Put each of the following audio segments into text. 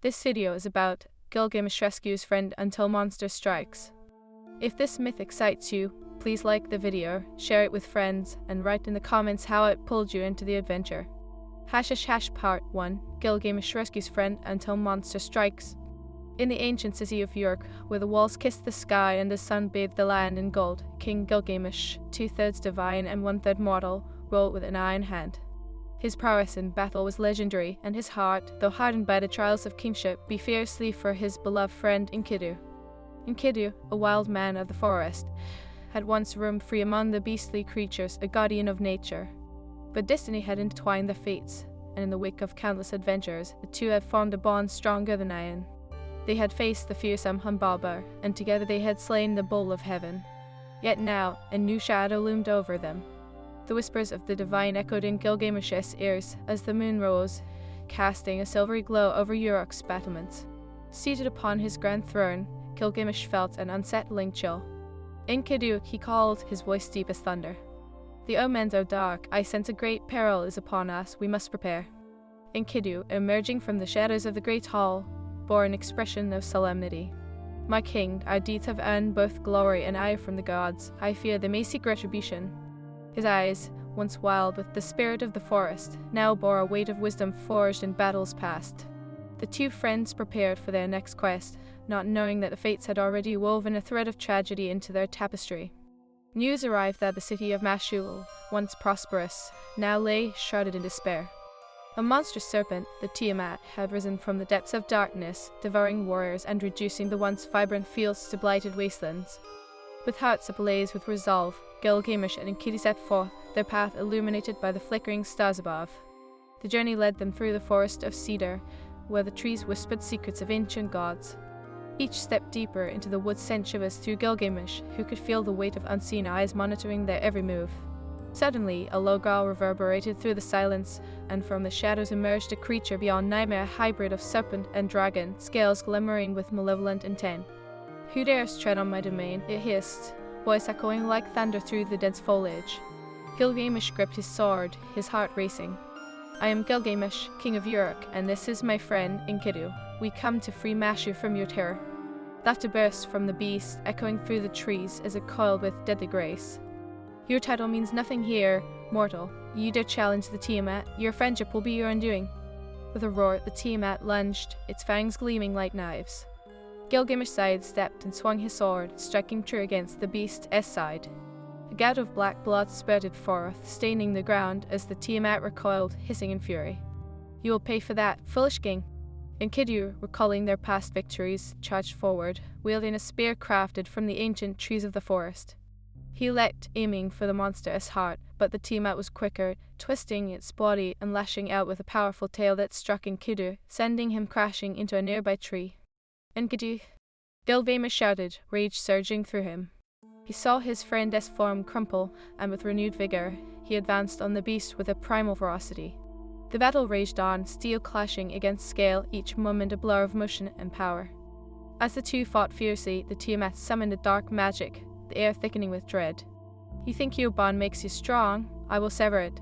This video is about Gilgamesh rescues friend until monster strikes. If this myth excites you, please like the video, share it with friends, and write in the comments how it pulled you into the adventure. Part 1. Gilgamesh rescues friend until monster strikes. In the ancient city of Uruk, where the walls kissed the sky and the sun bathed the land in gold, King Gilgamesh, 2/3 divine and 1/3 mortal, ruled with an iron hand. His prowess in battle was legendary, and his heart, though hardened by the trials of kingship, beat fiercely for his beloved friend Enkidu. Enkidu, a wild man of the forest, had once roamed free among the beastly creatures, a guardian of nature. But destiny had entwined their fates, and in the wake of countless adventures, the two had formed a bond stronger than iron. They had faced the fearsome Humbaba, and together they had slain the bull of heaven. Yet now, a new shadow loomed over them. The whispers of the divine echoed in Gilgamesh's ears as the moon rose, casting a silvery glow over Uruk's battlements. Seated upon his grand throne, Gilgamesh felt an unsettling chill. Enkidu, he called, his voice deep as thunder. The omens are dark. I sense a great peril is upon us. We must prepare. Enkidu, emerging from the shadows of the great hall, bore an expression of solemnity. My king, our deeds have earned both glory and ire from the gods. I fear they may seek retribution. His eyes, once wild with the spirit of the forest, now bore a weight of wisdom forged in battles past. The two friends prepared for their next quest, not knowing that the fates had already woven a thread of tragedy into their tapestry. News arrived that the city of Mashul, once prosperous, now lay shrouded in despair. A monstrous serpent, the Tiamat, had risen from the depths of darkness, devouring warriors and reducing the once vibrant fields to blighted wastelands. With hearts ablaze with resolve, Gilgamesh and Enkidu set forth, their path illuminated by the flickering stars above. The journey led them through the forest of cedar, where the trees whispered secrets of ancient gods. Each step deeper into the woods sent shivers through Gilgamesh, who could feel the weight of unseen eyes monitoring their every move. Suddenly, a low growl reverberated through the silence, and from the shadows emerged a creature beyond nightmare, a hybrid of serpent and dragon, scales glimmering with malevolent intent. Who dares tread on my domain? It hissed, voice echoing like thunder through the dense foliage. Gilgamesh gripped his sword, his heart racing. I am Gilgamesh, king of Uruk, and this is my friend Enkidu. We come to free Mashu from your terror. Laughter burst from the beast, echoing through the trees as it coiled with deadly grace. Your title means nothing here, mortal. You dare challenge the Tiamat, your friendship will be your undoing. With a roar, the Tiamat lunged, its fangs gleaming like knives. Gilgamesh sidestepped and swung his sword, striking true against the beast's side. A gout of black blood spurted forth, staining the ground as the Tiamat recoiled, hissing in fury. You will pay for that, foolish king. Enkidu, recalling their past victories, charged forward, wielding a spear crafted from the ancient trees of the forest. He leapt, aiming for the monster's heart, but the Tiamat was quicker, twisting its body and lashing out with a powerful tail that struck Enkidu, sending him crashing into a nearby tree. Enkidu! Gilgamesh shouted, rage surging through him. He saw his friend's form crumple, and with renewed vigor, he advanced on the beast with a primal ferocity. The battle raged on, steel clashing against scale, each moment a blur of motion and power. As the two fought fiercely, the Tiamat summoned a dark magic, the air thickening with dread. You think your bond makes you strong? I will sever it.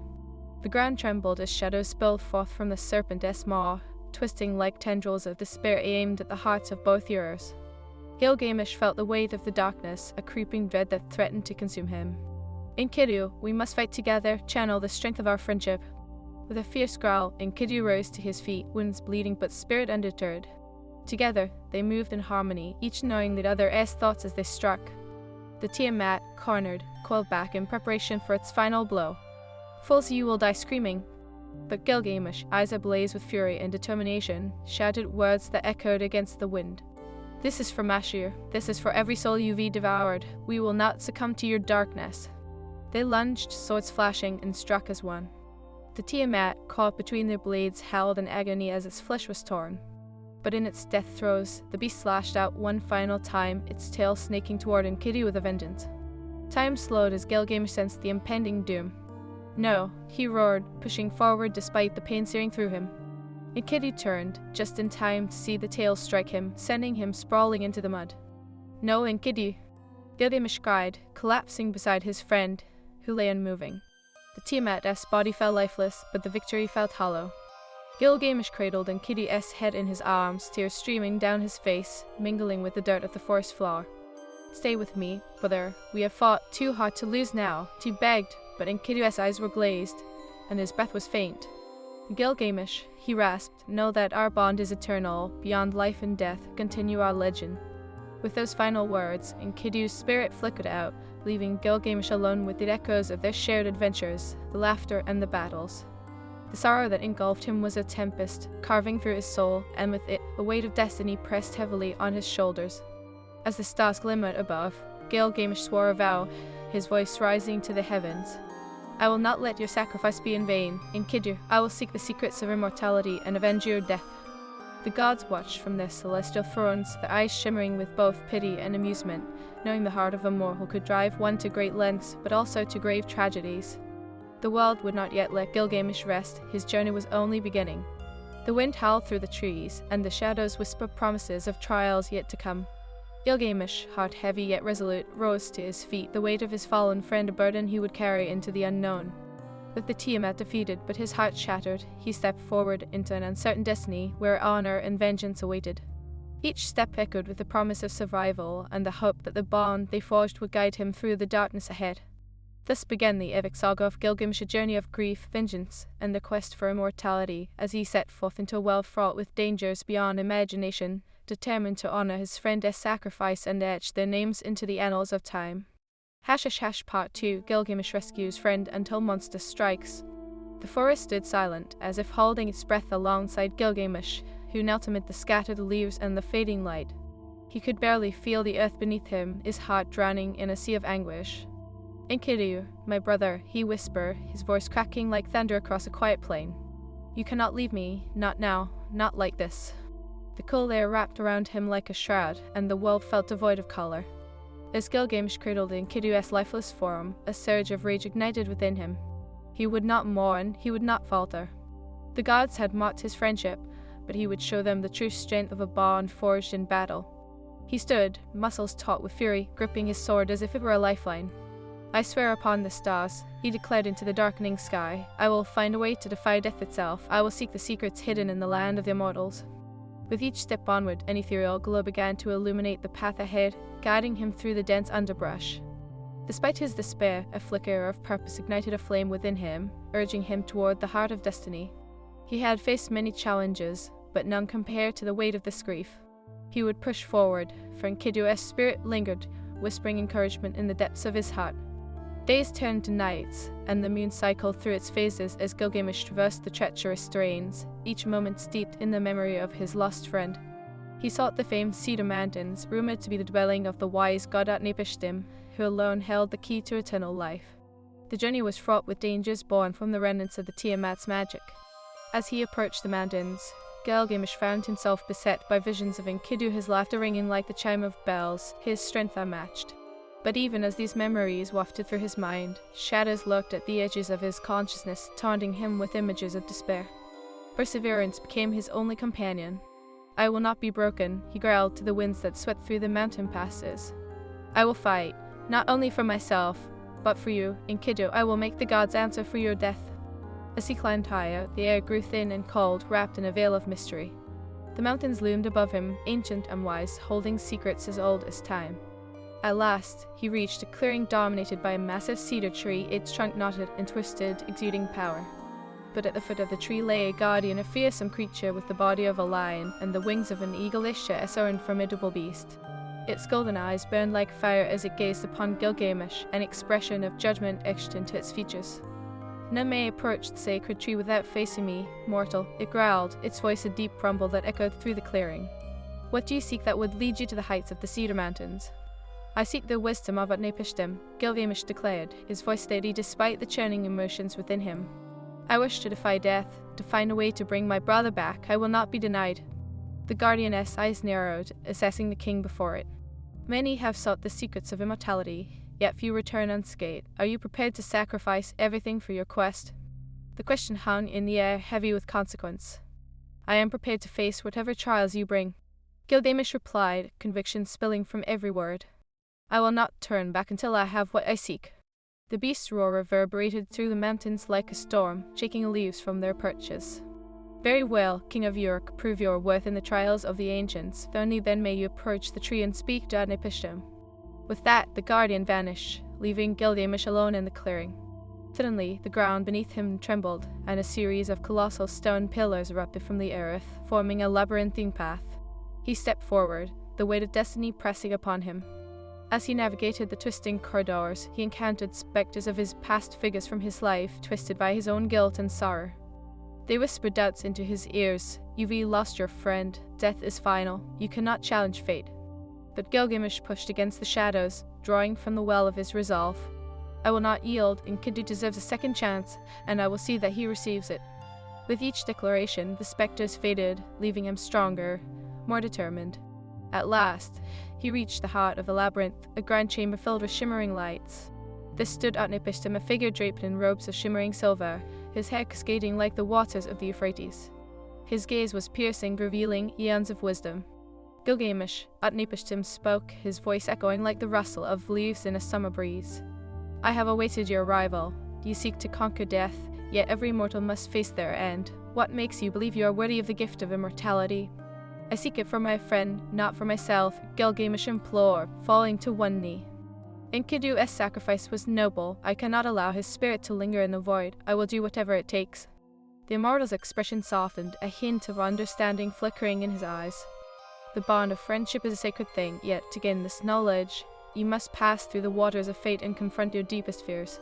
The ground trembled as shadows spilled forth from the serpent's maw, twisting like tendrils of despair aimed at the hearts of both heroes. Gilgamesh felt the weight of the darkness, a creeping dread that threatened to consume him. Enkidu, we must fight together, channel the strength of our friendship. With a fierce growl, Enkidu rose to his feet, wounds bleeding but spirit undeterred. Together, they moved in harmony, each knowing the other's thoughts as they struck. The Tiamat, cornered, coiled back in preparation for its final blow. Fools, you will die screaming. But Gilgamesh, eyes ablaze with fury and determination, shouted words that echoed against the wind. This is for Mashur. This is for every soul you've devoured. We will not succumb to your darkness. They lunged, swords flashing, and struck as one. The Tiamat, caught between their blades, howled in agony as its flesh was torn. But in its death throes, the beast slashed out one final time, its tail snaking toward Enkidu with a vengeance. Time slowed as Gilgamesh sensed the impending doom. No, he roared, pushing forward despite the pain searing through him. Enkidu turned, just in time to see the tail strike him, sending him sprawling into the mud. No, Enkidu! Gilgamesh cried, collapsing beside his friend, who lay unmoving. The Tiamat's body fell lifeless, but the victory felt hollow. Gilgamesh cradled Enkidu's head in his arms, tears streaming down his face, mingling with the dirt of the forest floor. "Stay with me, brother. We have fought too hard to lose now," he begged, but Enkidu's eyes were glazed, and his breath was faint. "Gilgamesh," he rasped, "know that our bond is eternal. Beyond life and death, continue our legend." With those final words, Enkidu's spirit flickered out, leaving Gilgamesh alone with the echoes of their shared adventures, the laughter and the battles. The sorrow that engulfed him was a tempest, carving through his soul, and with it, a weight of destiny pressed heavily on his shoulders. As the stars glimmered above, Gilgamesh swore a vow, his voice rising to the heavens. "I will not let your sacrifice be in vain. Enkidu, I will seek the secrets of immortality and avenge your death." The gods watched from their celestial thrones, their eyes shimmering with both pity and amusement, knowing the heart of a mortal could drive one to great lengths, but also to grave tragedies. The world would not yet let Gilgamesh rest, his journey was only beginning. The wind howled through the trees, and the shadows whispered promises of trials yet to come. Gilgamesh, heart heavy yet resolute, rose to his feet, the weight of his fallen friend a burden he would carry into the unknown. With the Tiamat defeated but his heart shattered, he stepped forward into an uncertain destiny where honor and vengeance awaited. Each step echoed with the promise of survival and the hope that the bond they forged would guide him through the darkness ahead. Thus began the epic saga of Gilgamesh, a journey of grief, vengeance, and the quest for immortality, as he set forth into a world fraught with dangers beyond imagination, determined to honor his friend's sacrifice and etch their names into the annals of time. Part 2. Gilgamesh rescues friend until monster strikes. The forest stood silent, as if holding its breath alongside Gilgamesh, who knelt amid the scattered leaves and the fading light. He could barely feel the earth beneath him, his heart drowning in a sea of anguish. "Enkidu, my brother," he whispered, his voice cracking like thunder across a quiet plain. "You cannot leave me, not now, not like this." The cool air wrapped around him like a shroud, and the world felt devoid of color. As Gilgamesh cradled Enkidu's lifeless form, a surge of rage ignited within him. He would not mourn, he would not falter. The gods had mocked his friendship, but he would show them the true strength of a bond forged in battle. He stood, muscles taut with fury, gripping his sword as if it were a lifeline. "I swear upon the stars," he declared into the darkening sky, "I will find a way to defy death itself. I will seek the secrets hidden in the land of the immortals." With each step onward, an ethereal glow began to illuminate the path ahead, guiding him through the dense underbrush. Despite his despair, a flicker of purpose ignited a flame within him, urging him toward the heart of destiny. He had faced many challenges, but none compared to the weight of this grief. He would push forward, for Enkidu's spirit lingered, whispering encouragement in the depths of his heart. Days turned to nights, and the moon cycled through its phases as Gilgamesh traversed the treacherous terrains, each moment steeped in the memory of his lost friend. He sought the famed Cedar Mountains, rumored to be the dwelling of the wise god Utnapishtim, who alone held the key to eternal life. The journey was fraught with dangers born from the remnants of the Tiamat's magic. As he approached the mountains, Gilgamesh found himself beset by visions of Enkidu, his laughter ringing like the chime of bells, his strength unmatched. But even as these memories wafted through his mind, shadows lurked at the edges of his consciousness, taunting him with images of despair. Perseverance became his only companion. "I will not be broken," he growled to the winds that swept through the mountain passes. "I will fight, not only for myself, but for you, Enkidu. I will make the gods answer for your death." As he climbed higher, the air grew thin and cold, wrapped in a veil of mystery. The mountains loomed above him, ancient and wise, holding secrets as old as time. At last, he reached a clearing dominated by a massive cedar tree, its trunk knotted and twisted, exuding power. But at the foot of the tree lay a guardian, a fearsome creature with the body of a lion and the wings of an eagle-ish as an formidable beast. Its golden eyes burned like fire as it gazed upon Gilgamesh, an expression of judgment etched into its features. "None may approach the sacred tree without facing me, mortal," it growled, its voice a deep rumble that echoed through the clearing. "What do you seek that would lead you to the heights of the Cedar Mountains?" "I seek the wisdom of Utnapishtim," Gilgamesh declared, his voice steady despite the churning emotions within him. "I wish to defy death, to find a way to bring my brother back. I will not be denied." The guardianess' eyes narrowed, assessing the king before it. "Many have sought the secrets of immortality, yet few return unscathed. Are you prepared to sacrifice everything for your quest?" The question hung in the air, heavy with consequence. "I am prepared to face whatever trials you bring," Gilgamesh replied, conviction spilling from every word. "I will not turn back until I have what I seek." The beast's roar reverberated through the mountains like a storm, shaking leaves from their perches. Very well, King of York, prove your worth in the trials of the ancients, only then may you approach the tree and speak to Adnipishtim. With that, the guardian vanished, leaving Gilgamesh alone in the clearing. Suddenly, the ground beneath him trembled, and a series of colossal stone pillars erupted from the earth, forming a labyrinthine path. He stepped forward, the weight of destiny pressing upon him. As he navigated the twisting corridors, he encountered specters of his past figures from his life, twisted by his own guilt and sorrow. They whispered doubts into his ears. You've lost your friend. Death is final. You cannot challenge fate. But Gilgamesh pushed against the shadows, drawing from the well of his resolve. I will not yield, and Enkidu deserves a second chance, and I will see that he receives it. With each declaration, the specters faded, leaving him stronger, more determined. At last, he reached the heart of the labyrinth, a grand chamber filled with shimmering lights. There stood Utnapishtim, a figure draped in robes of shimmering silver, his hair cascading like the waters of the Euphrates. His gaze was piercing, revealing eons of wisdom. Gilgamesh, Utnapishtim spoke, his voice echoing like the rustle of leaves in a summer breeze. I have awaited your arrival. You seek to conquer death, yet every mortal must face their end. What makes you believe you are worthy of the gift of immortality? I seek it for my friend, not for myself, Gilgamesh implored, falling to one knee. Enkidu's sacrifice was noble. I cannot allow his spirit to linger in the void. I will do whatever it takes. The immortal's expression softened, a hint of understanding flickering in his eyes. The bond of friendship is a sacred thing, yet to gain this knowledge, you must pass through the waters of fate and confront your deepest fears.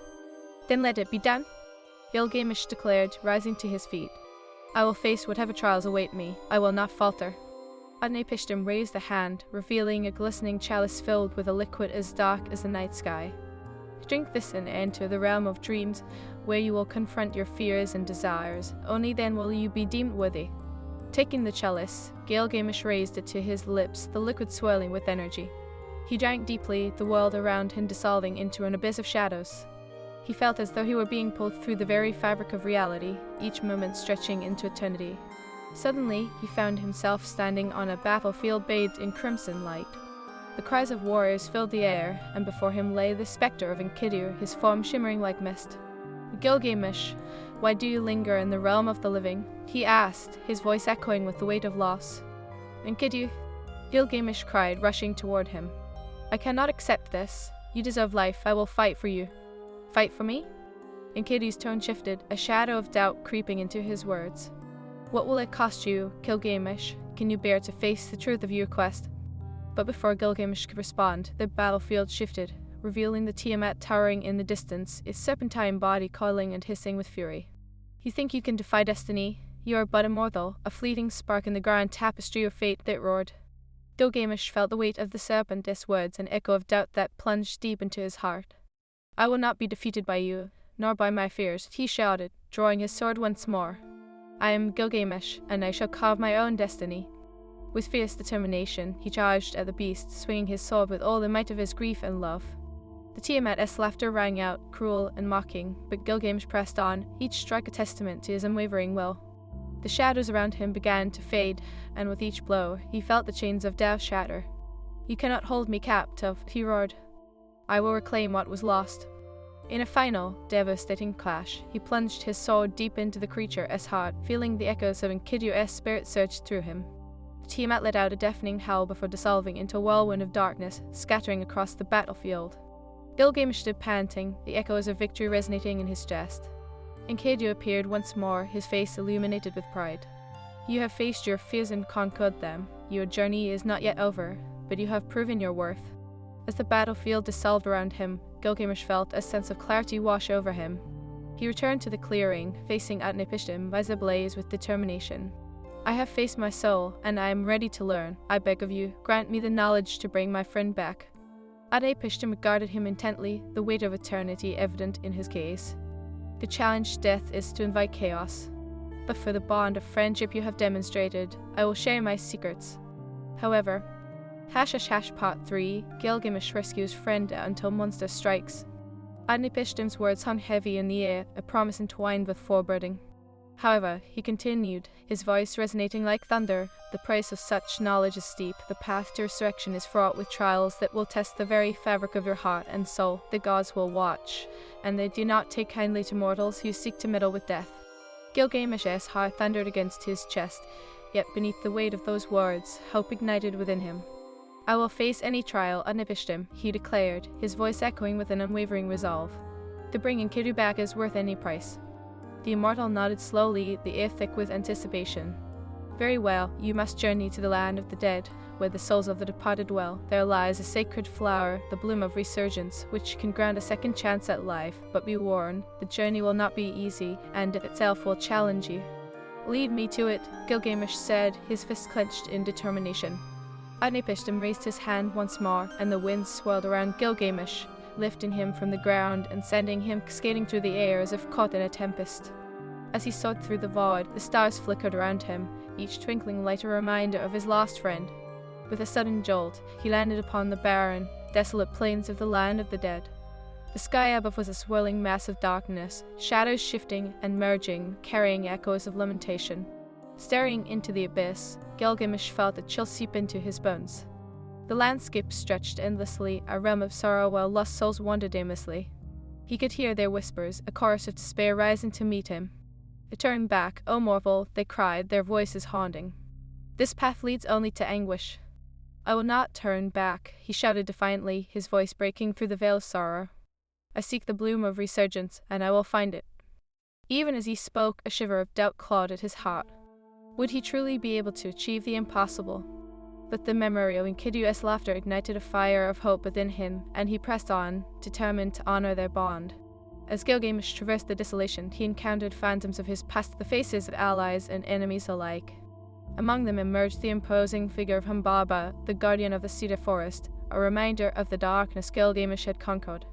Then let it be done, Gilgamesh declared, rising to his feet. I will face whatever trials await me. I will not falter. Utnapishtim raised a hand, revealing a glistening chalice filled with a liquid as dark as the night sky. Drink this and enter the realm of dreams, where you will confront your fears and desires. Only then will you be deemed worthy. Taking the chalice, Gilgamesh raised it to his lips, the liquid swirling with energy. He drank deeply, the world around him dissolving into an abyss of shadows. He felt as though he were being pulled through the very fabric of reality, each moment stretching into eternity. Suddenly, he found himself standing on a battlefield bathed in crimson light. The cries of warriors filled the air, and before him lay the spectre of Enkidu, his form shimmering like mist. Gilgamesh, why do you linger in the realm of the living? He asked, his voice echoing with the weight of loss. Enkidu, Gilgamesh cried, rushing toward him. I cannot accept this. You deserve life. I will fight for you. Fight for me? Enkidu's tone shifted, a shadow of doubt creeping into his words. What will it cost you, Gilgamesh? Can you bear to face the truth of your quest? But before Gilgamesh could respond, the battlefield shifted, revealing the Tiamat towering in the distance, its serpentine body coiling and hissing with fury. You think you can defy destiny? You are but a mortal, a fleeting spark in the grand tapestry of fate that roared. Gilgamesh felt the weight of the serpent's words, an echo of doubt that plunged deep into his heart. I will not be defeated by you, nor by my fears, he shouted, drawing his sword once more. I am Gilgamesh, and I shall carve my own destiny. With fierce determination, he charged at the beast, swinging his sword with all the might of his grief and love. The Tiamat's laughter rang out, cruel and mocking, but Gilgamesh pressed on, each strike a testament to his unwavering will. The shadows around him began to fade, and with each blow, he felt the chains of doubt shatter. You cannot hold me captive, he roared. I will reclaim what was lost. In a final, devastating clash, he plunged his sword deep into the creature's heart, feeling the echoes of Enkidu's spirit surge through him. The Tiamat let out a deafening howl before dissolving into a whirlwind of darkness, scattering across the battlefield. Gilgamesh stood panting, the echoes of victory resonating in his chest. Enkidu appeared once more, his face illuminated with pride. You have faced your fears and conquered them. Your journey is not yet over, but you have proven your worth. As the battlefield dissolved around him, Gilgamesh felt a sense of clarity wash over him. He returned to the clearing, facing Utnapishtim, eyes ablaze with determination. I have faced my soul, and I am ready to learn. I beg of you, grant me the knowledge to bring my friend back. Utnapishtim regarded him intently, the weight of eternity evident in his gaze. To challenge death is to invite chaos. But for the bond of friendship you have demonstrated, I will share my secrets. However, Part 3, Gilgamesh rescues friend until monster strikes. Utnapishtim's words hung heavy in the air, a promise entwined with foreboding. However, he continued, his voice resonating like thunder, the price of such knowledge is steep, the path to resurrection is fraught with trials that will test the very fabric of your heart and soul. The gods will watch, and they do not take kindly to mortals who seek to meddle with death. Gilgamesh's heart thundered against his chest, yet beneath the weight of those words, hope ignited within him. "I will face any trial unabashed," he declared, his voice echoing with an unwavering resolve. "To bring Enkidu back is worth any price." The immortal nodded slowly, the air thick with anticipation. "Very well, you must journey to the land of the dead, where the souls of the departed dwell. There lies a sacred flower, the bloom of resurgence, which can grant a second chance at life. But be warned, the journey will not be easy, and it itself will challenge you." "Lead me to it," Gilgamesh said, his fist clenched in determination. Utnapishtim raised his hand once more, and the wind swirled around Gilgamesh, lifting him from the ground and sending him skating through the air as if caught in a tempest. As he soared through the void, the stars flickered around him, each twinkling light a reminder of his lost friend. With a sudden jolt, he landed upon the barren, desolate plains of the land of the dead. The sky above was a swirling mass of darkness, shadows shifting and merging, carrying echoes of lamentation. Staring into the abyss, Gilgamesh felt a chill seep into his bones. The landscape stretched endlessly, a realm of sorrow while lost souls wandered aimlessly. He could hear their whispers, a chorus of despair rising to meet him. "Turn back, O mortal," they cried, their voices haunting. "This path leads only to anguish." "I will not turn back," he shouted defiantly, his voice breaking through the veil of sorrow. "I seek the bloom of resurgence, and I will find it." Even as he spoke, a shiver of doubt clawed at his heart. Would he truly be able to achieve the impossible? But the memory of Enkidu's laughter ignited a fire of hope within him, and he pressed on, determined to honor their bond. As Gilgamesh traversed the desolation, he encountered phantoms of his past, the faces of allies and enemies alike. Among them emerged the imposing figure of Humbaba, the guardian of the cedar forest, a reminder of the darkness Gilgamesh had conquered.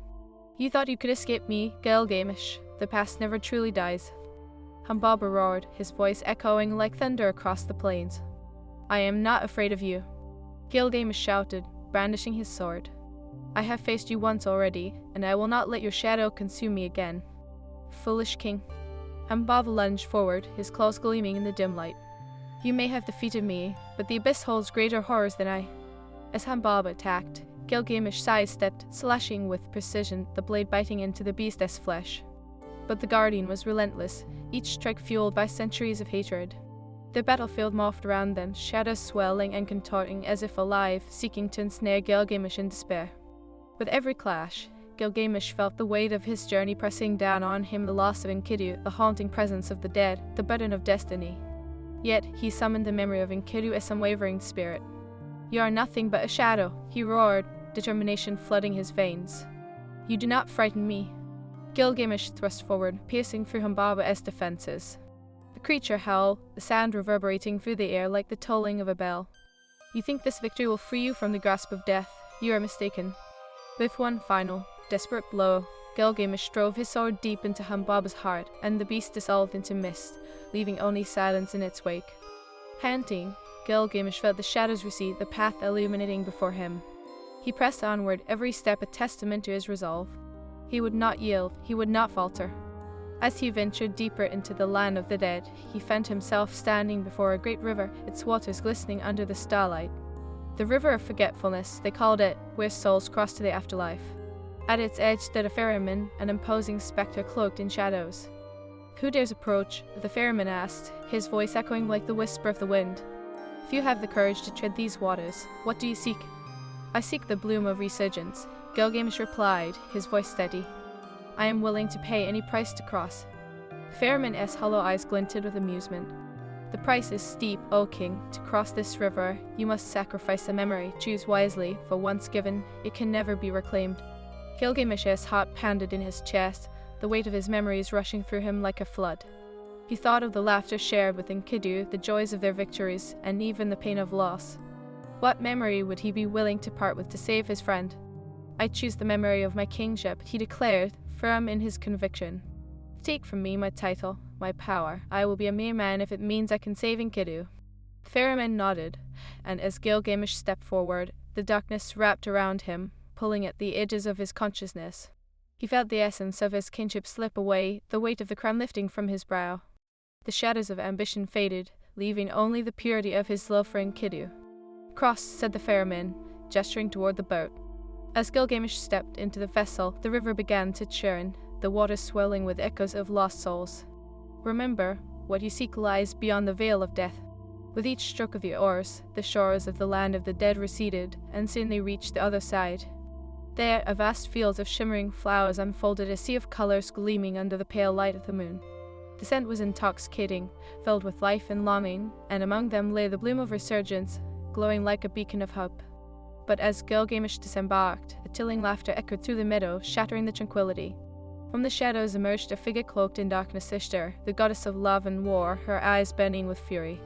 "You thought you could escape me, Gilgamesh. The past never truly dies." Humbaba roared, his voice echoing like thunder across the plains. "I am not afraid of you," Gilgamesh shouted, brandishing his sword. "I have faced you once already, and I will not let your shadow consume me again." "Foolish king." Humbaba lunged forward, his claws gleaming in the dim light. "You may have defeated me, but the abyss holds greater horrors than I." As Humbaba attacked, Gilgamesh sidestepped, slashing with precision, the blade biting into the beast's flesh. But the guardian was relentless, each strike fueled by centuries of hatred. The battlefield morphed around them, shadows swelling and contorting as if alive, seeking to ensnare Gilgamesh in despair. With every clash, Gilgamesh felt the weight of his journey pressing down on him, the loss of Enkidu, the haunting presence of the dead, the burden of destiny. Yet he summoned the memory of Enkidu as unwavering spirit. "You are nothing but a shadow," he roared, determination flooding his veins. "You do not frighten me." Gilgamesh thrust forward, piercing through Humbaba's defenses. The creature howled, the sound reverberating through the air like the tolling of a bell. "You think this victory will free you from the grasp of death? You are mistaken." With one final, desperate blow, Gilgamesh drove his sword deep into Humbaba's heart, and the beast dissolved into mist, leaving only silence in its wake. Panting, Gilgamesh felt the shadows recede, the path illuminating before him. He pressed onward, every step a testament to his resolve. He would not yield, he would not falter. As he ventured deeper into the land of the dead, he found himself standing before a great river, its waters glistening under the starlight. The River of Forgetfulness, they called it, where souls crossed to the afterlife. At its edge stood a ferryman, an imposing spectre cloaked in shadows. "Who dares approach?" the ferryman asked, his voice echoing like the whisper of the wind. "Few have the courage to tread these waters. What do you seek?" "I seek the bloom of resurgence," Gilgamesh replied, his voice steady. "I am willing to pay any price to cross." The ferryman's hollow eyes glinted with amusement. "The price is steep, O king. To cross this river, you must sacrifice a memory. Choose wisely, for once given, it can never be reclaimed." Gilgamesh's heart pounded in his chest, the weight of his memories rushing through him like a flood. He thought of the laughter shared with Enkidu, the joys of their victories, and even the pain of loss. What memory would he be willing to part with to save his friend? "I choose the memory of my kingship," he declared, firm in his conviction. "Take from me my title, my power. I will be a mere man if it means I can save Enkidu." The ferryman nodded, and as Gilgamesh stepped forward, the darkness wrapped around him, pulling at the edges of his consciousness. He felt the essence of his kinship slip away, the weight of the crown lifting from his brow. The shadows of ambition faded, leaving only the purity of his love for Enkidu. "Cross," said the ferryman, gesturing toward the boat. As Gilgamesh stepped into the vessel, the river began to churn, the water swelling with echoes of lost souls. "Remember," what you seek lies beyond the veil of death. With each stroke of your oars, the shores of the land of the dead receded, and soon they reached the other side. There, a vast field of shimmering flowers unfolded, a sea of colors gleaming under the pale light of the moon. The scent was intoxicating, filled with life and longing, and among them lay the bloom of resurgence, glowing like a beacon of hope. But as Gilgamesh disembarked, a tiling laughter echoed through the meadow, shattering the tranquility. From the shadows emerged a figure cloaked in darkness, Ishtar, the goddess of love and war, her eyes burning with fury.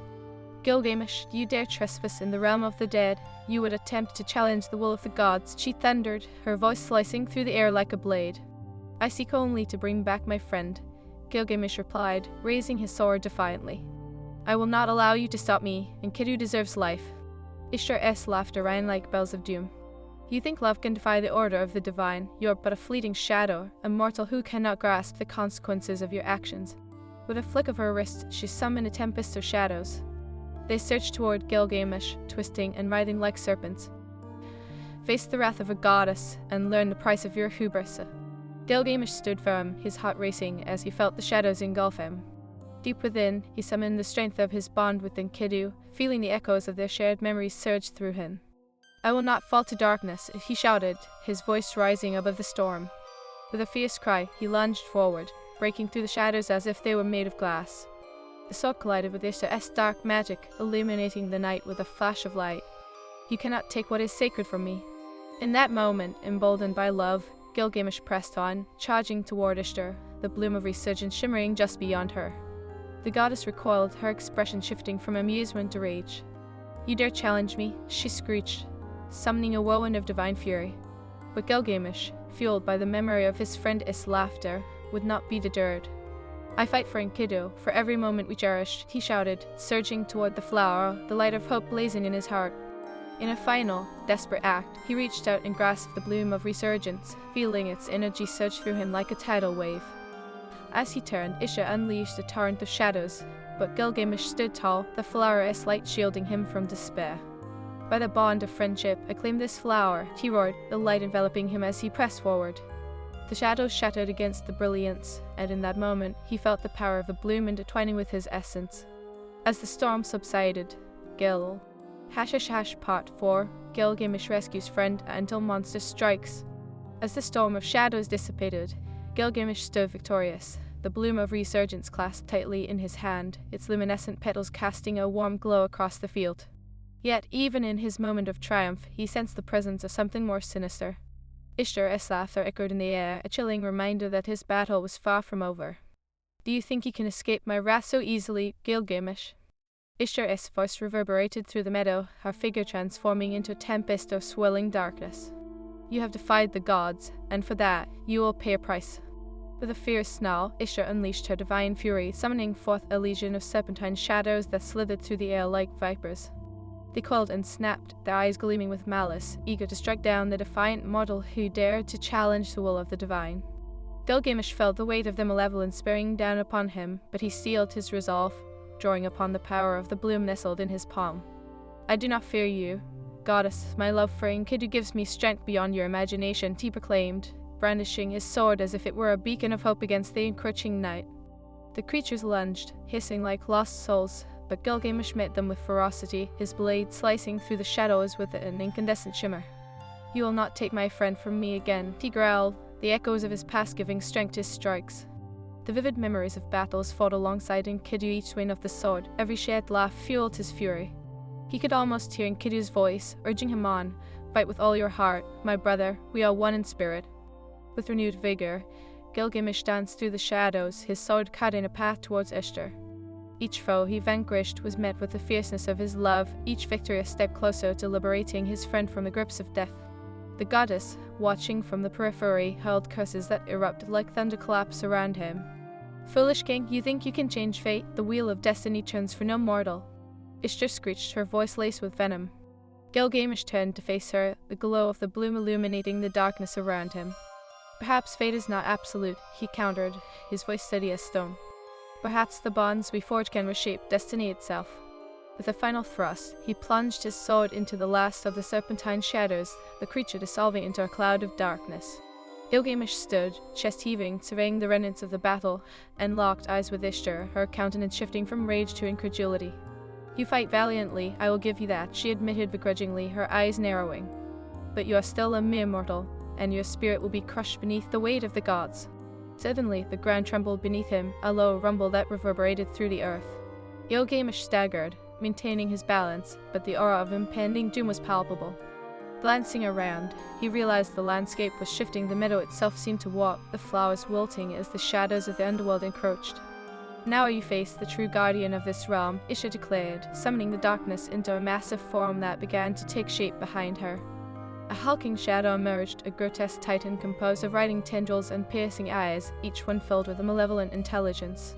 "Gilgamesh, do you dare trespass in the realm of the dead? You would attempt to challenge the will of the gods," she thundered, her voice slicing through the air like a blade. "I seek only to bring back my friend," Gilgamesh replied, raising his sword defiantly. "I will not allow you to stop me, and Kidu deserves life." Ishtar's laughter rang like bells of doom. "You think love can defy the order of the divine? You are but a fleeting shadow, a mortal who cannot grasp the consequences of your actions." With a flick of her wrist, she summoned a tempest of shadows. They surged toward Gilgamesh, twisting and writhing like serpents. "Face the wrath of a goddess, and learn the price of your hubris." Gilgamesh stood firm, his heart racing as he felt the shadows engulf him. Deep within, he summoned the strength of his bond with Enkidu, feeling the echoes of their shared memories surge through him. "I will not fall to darkness," he shouted, his voice rising above the storm. With a fierce cry, he lunged forward, breaking through the shadows as if they were made of glass. The sword collided with Ishtar's dark magic, illuminating the night with a flash of light. "You cannot take what is sacred from me." In that moment, emboldened by love, Gilgamesh pressed on, charging toward Ishtar, the bloom of resurgence shimmering just beyond her. The goddess recoiled, her expression shifting from amusement to rage. "You dare challenge me?" she screeched, summoning a whirlwind of divine fury. But Gilgamesh, fueled by the memory of his friend's laughter, would not be deterred. "I fight for Enkidu, for every moment we cherished," he shouted, surging toward the flower, the light of hope blazing in his heart. In a final, desperate act, he reached out and grasped the bloom of resurgence, feeling its energy surge through him like a tidal wave. As he turned, Ishtar unleashed a torrent of shadows, but Gilgamesh stood tall, the flower's light shielding him from despair. "By the bond of friendship, I claim this flower," he roared, the light enveloping him as he pressed forward. The shadows shattered against the brilliance, and in that moment, he felt the power of the bloom intertwining with his essence. As the storm subsided, Gil. Part 4, Gilgamesh rescues friend until monster strikes. As the storm of shadows dissipated, Gilgamesh stood victorious, the bloom of resurgence clasped tightly in his hand, its luminescent petals casting a warm glow across the field. Yet, even in his moment of triumph, he sensed the presence of something more sinister. Ishtar's laughter echoed in the air, a chilling reminder that his battle was far from over. "Do you think you can escape my wrath so easily, Gilgamesh?" Ishtar's voice reverberated through the meadow, her figure transforming into a tempest of swirling darkness. "You have defied the gods, and for that, you will pay a price." With a fierce snarl, Ishtar unleashed her divine fury, summoning forth a legion of serpentine shadows that slithered through the air like vipers. They coiled and snapped, their eyes gleaming with malice, eager to strike down the defiant mortal who dared to challenge the will of the divine. Gilgamesh felt the weight of their malevolence bearing down upon him, but he steeled his resolve, drawing upon the power of the bloom nestled in his palm. "I do not fear you, goddess. My love for Enkidu gives me strength beyond your imagination," he proclaimed, brandishing his sword as if it were a beacon of hope against the encroaching night. The creatures lunged, hissing like lost souls, but Gilgamesh met them with ferocity, his blade slicing through the shadows with an incandescent shimmer. "You will not take my friend from me again," he growled, the echoes of his past giving strength to his strikes. The vivid memories of battles fought alongside Enkidu, each swing of the sword, every shared laugh fueled his fury. He could almost hear Enkidu's voice, urging him on, "Fight with all your heart, my brother, we are one in spirit." With renewed vigor, Gilgamesh danced through the shadows, his sword cutting a path towards Ishtar. Each foe he vanquished was met with the fierceness of his love, each victory a step closer to liberating his friend from the grips of death. The goddess, watching from the periphery, hurled curses that erupted like thunderclaps around him. "Foolish king, you think you can change fate? The wheel of destiny turns for no mortal." Ishtar screeched, her voice laced with venom. Gilgamesh turned to face her, the glow of the bloom illuminating the darkness around him. "Perhaps fate is not absolute," he countered, his voice steady as stone. "Perhaps the bonds we forge can reshape destiny itself." With a final thrust, he plunged his sword into the last of the serpentine shadows, the creature dissolving into a cloud of darkness. Gilgamesh stood, chest heaving, surveying the remnants of the battle, and locked eyes with Ishtar, her countenance shifting from rage to incredulity. "You fight valiantly, I will give you that," she admitted begrudgingly, her eyes narrowing. "But you are still a mere mortal, and your spirit will be crushed beneath the weight of the gods." Suddenly, the ground trembled beneath him, a low rumble that reverberated through the earth. Gilgamesh staggered, maintaining his balance, but the aura of impending doom was palpable. Glancing around, he realized the landscape was shifting. The meadow itself seemed to warp, the flowers wilting as the shadows of the underworld encroached. "Now you face the true guardian of this realm," Ishtar declared, summoning the darkness into a massive form that began to take shape behind her. A hulking shadow emerged, a grotesque titan composed of writhing tendrils and piercing eyes, each one filled with a malevolent intelligence.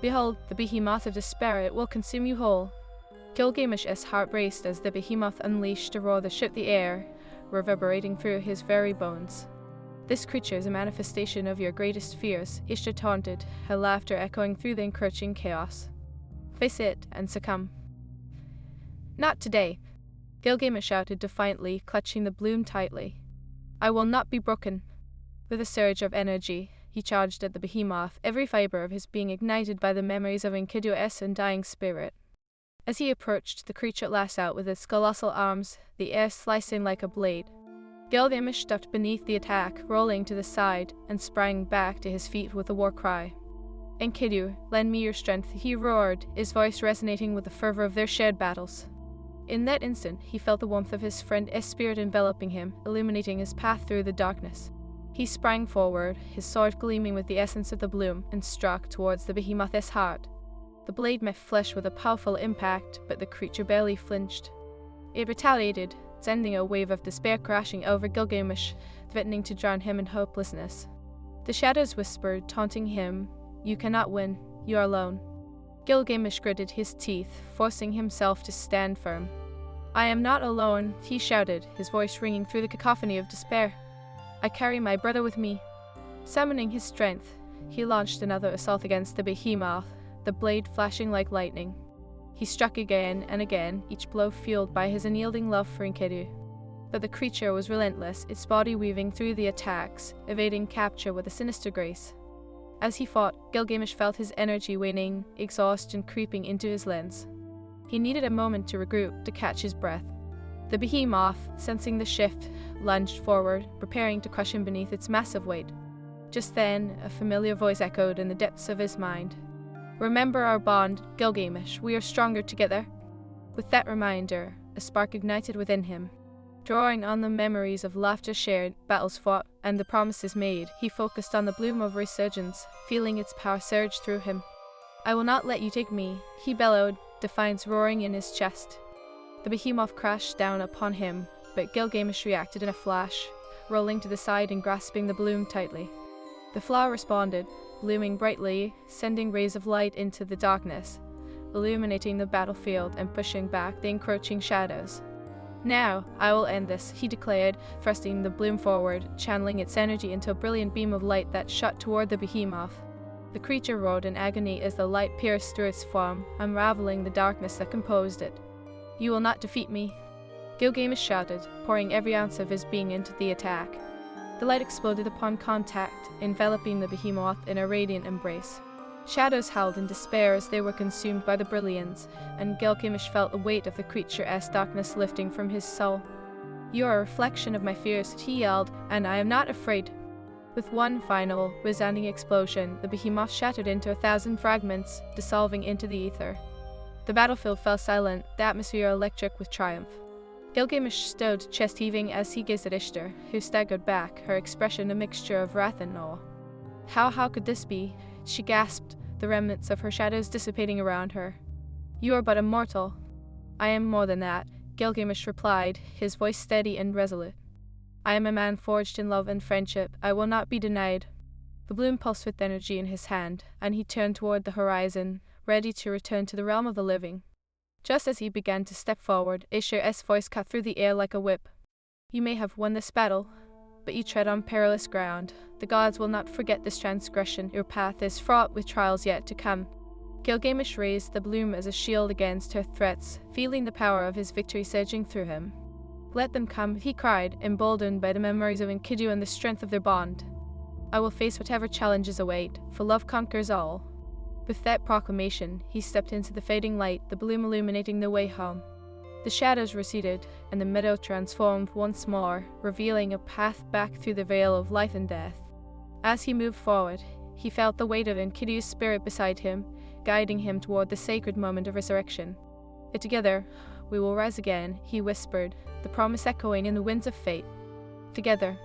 "Behold, the behemoth of despair, it will consume you whole." Gilgamesh's heart raced as the behemoth unleashed a roar that shook the air, reverberating through his very bones. "This creature is a manifestation of your greatest fears," Ishtar taunted, her laughter echoing through the encroaching chaos. "Face it and succumb." "Not today," Gilgamesh shouted defiantly, clutching the bloom tightly. "I will not be broken." With a surge of energy, he charged at the behemoth, every fiber of his being ignited by the memories of Enkidu's undying spirit. As he approached, the creature lashed out with its colossal arms, the air slicing like a blade. Gilgamesh ducked beneath the attack, rolling to the side, and sprang back to his feet with a war cry. "Enkidu, lend me your strength," he roared, his voice resonating with the fervor of their shared battles. In that instant, he felt the warmth of his friend's spirit enveloping him, illuminating his path through the darkness. He sprang forward, his sword gleaming with the essence of the bloom, and struck towards the behemoth's heart. The blade met flesh with a powerful impact, but the creature barely flinched. It retaliated, sending a wave of despair crashing over Gilgamesh, threatening to drown him in hopelessness. The shadows whispered, taunting him, "You cannot win. You are alone." Gilgamesh gritted his teeth, forcing himself to stand firm. "I am not alone," he shouted, his voice ringing through the cacophony of despair. "I carry my brother with me." Summoning his strength, he launched another assault against the behemoth, the blade flashing like lightning. He struck again and again, each blow fueled by his unyielding love for Enkidu. But the creature was relentless, its body weaving through the attacks, evading capture with a sinister grace. As he fought, Gilgamesh felt his energy waning, exhaustion creeping into his lens. He needed a moment to regroup, to catch his breath. The behemoth, sensing the shift, lunged forward, preparing to crush him beneath its massive weight. Just then, a familiar voice echoed in the depths of his mind. "Remember our bond, Gilgamesh, we are stronger together." With that reminder, a spark ignited within him. Drawing on the memories of laughter shared, battles fought, and the promises made, he focused on the bloom of resurgence, feeling its power surge through him. "I will not let you take me," he bellowed, defiance roaring in his chest. The behemoth crashed down upon him, but Gilgamesh reacted in a flash, rolling to the side and grasping the bloom tightly. The flower responded, blooming brightly, sending rays of light into the darkness, illuminating the battlefield and pushing back the encroaching shadows. "Now, I will end this," he declared, thrusting the bloom forward, channeling its energy into a brilliant beam of light that shot toward the behemoth. The creature roared in agony as the light pierced through its form, unraveling the darkness that composed it. "You will not defeat me," Gilgamesh shouted, pouring every ounce of his being into the attack. The light exploded upon contact, enveloping the behemoth in a radiant embrace. Shadows howled in despair as they were consumed by the brilliance, and Gilgamesh felt the weight of the creature's darkness lifting from his soul. "You are a reflection of my fears," he yelled, "and I am not afraid." With one final, resounding explosion, the behemoth shattered into 1,000 fragments, dissolving into the ether. The battlefield fell silent, the atmosphere electric with triumph. Gilgamesh stood, chest heaving, as he gazed at Ishtar, who staggered back, her expression a mixture of wrath and awe. How could this be?" she gasped, the remnants of her shadows dissipating around her. "You are but a mortal." "I am more than that," Gilgamesh replied, his voice steady and resolute. "I am a man forged in love and friendship. I will not be denied." The bloom pulsed with energy in his hand, and he turned toward the horizon, ready to return to the realm of the living. Just as he began to step forward, Ishtar's voice cut through the air like a whip. "You may have won this battle, but you tread on perilous ground. The gods will not forget this transgression. Your path is fraught with trials yet to come." Gilgamesh raised the bloom as a shield against her threats, feeling the power of his victory surging through him. "Let them come," he cried, emboldened by the memories of Enkidu and the strength of their bond. "I will face whatever challenges await, for love conquers all." With that proclamation, he stepped into the fading light, the bloom illuminating the way home. The shadows receded, and the meadow transformed once more, revealing a path back through the veil of life and death. As he moved forward, he felt the weight of Enkidu's spirit beside him, guiding him toward the sacred moment of resurrection. "Together, we will rise again," he whispered, the promise echoing in the winds of fate. "Together,